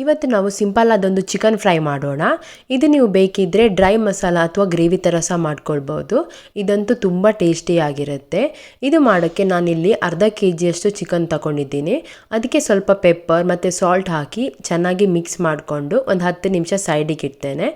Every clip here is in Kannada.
ಇವತ್ತು ನಾವು ಸಿಂಪಲ್ ಆದೊಂದು ಚಿಕನ್ ಫ್ರೈ ಮಾಡೋಣ. ಇದು ನೀವು ಬೇಕಿದ್ದರೆ ಡ್ರೈ ಮಸಾಲ ಅಥವಾ ಗ್ರೇವಿ ಥರ ಸಹ ಮಾಡ್ಕೊಳ್ಬೋದು. ಇದಂತೂ ತುಂಬ ಟೇಸ್ಟಿಯಾಗಿರುತ್ತೆ. ಇದು ಮಾಡೋಕ್ಕೆ ನಾನಿಲ್ಲಿ ಅರ್ಧ ಕೆಜಿಯಷ್ಟು ಚಿಕನ್ ತಗೊಂಡಿದ್ದೀನಿ. ಅದಕ್ಕೆ ಸ್ವಲ್ಪ ಪೆಪ್ಪರ್ ಮತ್ತು ಸಾಲ್ಟ್ ಹಾಕಿ ಚೆನ್ನಾಗಿ ಮಿಕ್ಸ್ ಮಾಡಿಕೊಂಡು ಒಂದು 10 ನಿಮಿಷ ಸೈಡಿಗೆ ಇಡ್ತೇನೆ.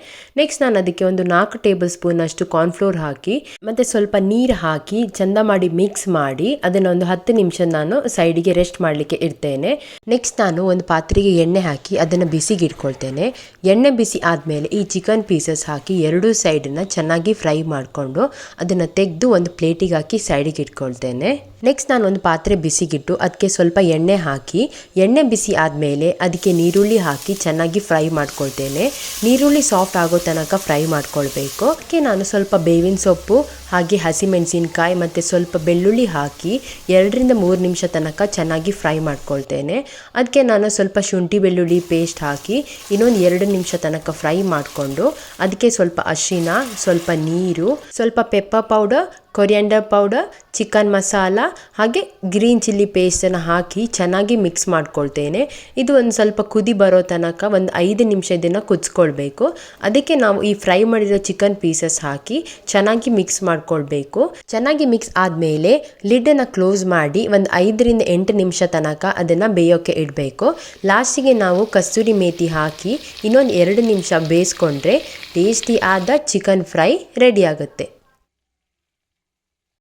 ನೆಕ್ಸ್ಟ್ ನಾನು ಅದಕ್ಕೆ ಒಂದು 4 ಟೇಬಲ್ ಸ್ಪೂನ್ ಅಷ್ಟು ಕಾರ್ನ್ಫ್ಲೋರ್ ಹಾಕಿ ಮತ್ತು ಸ್ವಲ್ಪ ನೀರು ಹಾಕಿ ಚಂದ ಮಾಡಿ ಮಿಕ್ಸ್ ಮಾಡಿ ಅದನ್ನು ಒಂದು 10 ನಿಮಿಷ ನಾನು ಸೈಡಿಗೆ ರೆಸ್ಟ್ ಮಾಡಲಿಕ್ಕೆ ಇಡ್ತೇನೆ. ನೆಕ್ಸ್ಟ್ ನಾನು ಒಂದು ಪಾತ್ರೆಗೆ ಎಣ್ಣೆ ಹಾಕಿ ಅದನ್ನು ಬಿಸಿಗೆ ಇಟ್ಕೊಳ್ತೇನೆ. ಎಣ್ಣೆ ಬಿಸಿ ಆದಮೇಲೆ ಈ ಚಿಕನ್ ಪೀಸಸ್ ಹಾಕಿ ಎರಡೂ ಸೈಡನ್ನು ಚೆನ್ನಾಗಿ ಫ್ರೈ ಮಾಡಿಕೊಂಡು ಅದನ್ನು ತೆಗೆದು ಒಂದು ಪ್ಲೇಟಿಗೆ ಹಾಕಿ ಸೈಡಿಗೆ ಇಟ್ಕೊಳ್ತೇನೆ. ನೆಕ್ಸ್ಟ್ ನಾನು ಒಂದು ಪಾತ್ರೆ ಬಿಸಿಗಿಟ್ಟು ಅದಕ್ಕೆ ಸ್ವಲ್ಪ ಎಣ್ಣೆ ಹಾಕಿ ಎಣ್ಣೆ ಬಿಸಿ ಆದಮೇಲೆ ಅದಕ್ಕೆ ನೀರುಳ್ಳಿ ಹಾಕಿ ಚೆನ್ನಾಗಿ ಫ್ರೈ ಮಾಡ್ಕೊಳ್ತೇನೆ. ನೀರುಳ್ಳಿ ಸಾಫ್ಟ್ ಆಗೋ ತನಕ ಫ್ರೈ ಮಾಡ್ಕೊಳ್ಬೇಕು. ಅದಕ್ಕೆ ನಾನು ಸ್ವಲ್ಪ ಬೇವಿನ ಸೊಪ್ಪು ಹಾಗೆ ಹಸಿಮೆಣಸಿನಕಾಯಿ ಮತ್ತು ಸ್ವಲ್ಪ ಬೆಳ್ಳುಳ್ಳಿ ಹಾಕಿ 2-3 ನಿಮಿಷ ತನಕ ಚೆನ್ನಾಗಿ ಫ್ರೈ ಮಾಡ್ಕೊಳ್ತೇನೆ. ಅದಕ್ಕೆ ನಾನು ಸ್ವಲ್ಪ ಶುಂಠಿ ಬೆಳ್ಳುಳ್ಳಿ ಪೇಸ್ಟ್ ಹಾಕಿ ಇನ್ನೊಂದು 2 ನಿಮಿಷ ತನಕ ಫ್ರೈ ಮಾಡಿಕೊಂಡು ಅದಕ್ಕೆ ಸ್ವಲ್ಪ ಅರಿಶಿನ, ಸ್ವಲ್ಪ ನೀರು, ಸ್ವಲ್ಪ pepper powder, coriander powder, chicken masala ಹಾಗೆ ಗ್ರೀನ್ ಚಿಲ್ಲಿ ಪೇಸ್ಟನ್ನು ಹಾಕಿ ಚೆನ್ನಾಗಿ ಮಿಕ್ಸ್ ಮಾಡ್ಕೊಳ್ತೇನೆ. ಇದು ಒಂದು ಸ್ವಲ್ಪ ಕುದಿ ಬರೋ ತನಕ ಒಂದು 5 ನಿಮಿಷ ಇದನ್ನು ಕುದಿಸ್ಕೊಳ್ಬೇಕು. ಅದಕ್ಕೆ ನಾವು ಈ ಫ್ರೈ ಮಾಡಿರೋ ಚಿಕನ್ ಪೀಸಸ್ ಹಾಕಿ ಚೆನ್ನಾಗಿ ಮಿಕ್ಸ್ ಮಾಡ್ಕೊಳ್ಬೇಕು. ಚೆನ್ನಾಗಿ ಮಿಕ್ಸ್ ಆದಮೇಲೆ ಲಿಡ್ಡನ್ನು ಕ್ಲೋಸ್ ಮಾಡಿ ಒಂದು 5-8 ನಿಮಿಷ ತನಕ ಅದನ್ನು ಬೇಯೋಕ್ಕೆ ಇಡಬೇಕು. ಲಾಸ್ಟಿಗೆ ನಾವು ಕಸ್ತೂರಿ ಮೇಥಿ ಹಾಕಿ ಇನ್ನೊಂದು 2 ನಿಮಿಷ ಬೇಯಿಸ್ಕೊಂಡ್ರೆ ಟೇಸ್ಟಿ ಆದ ಚಿಕನ್ ಫ್ರೈ ರೆಡಿ ಆಗುತ್ತೆ.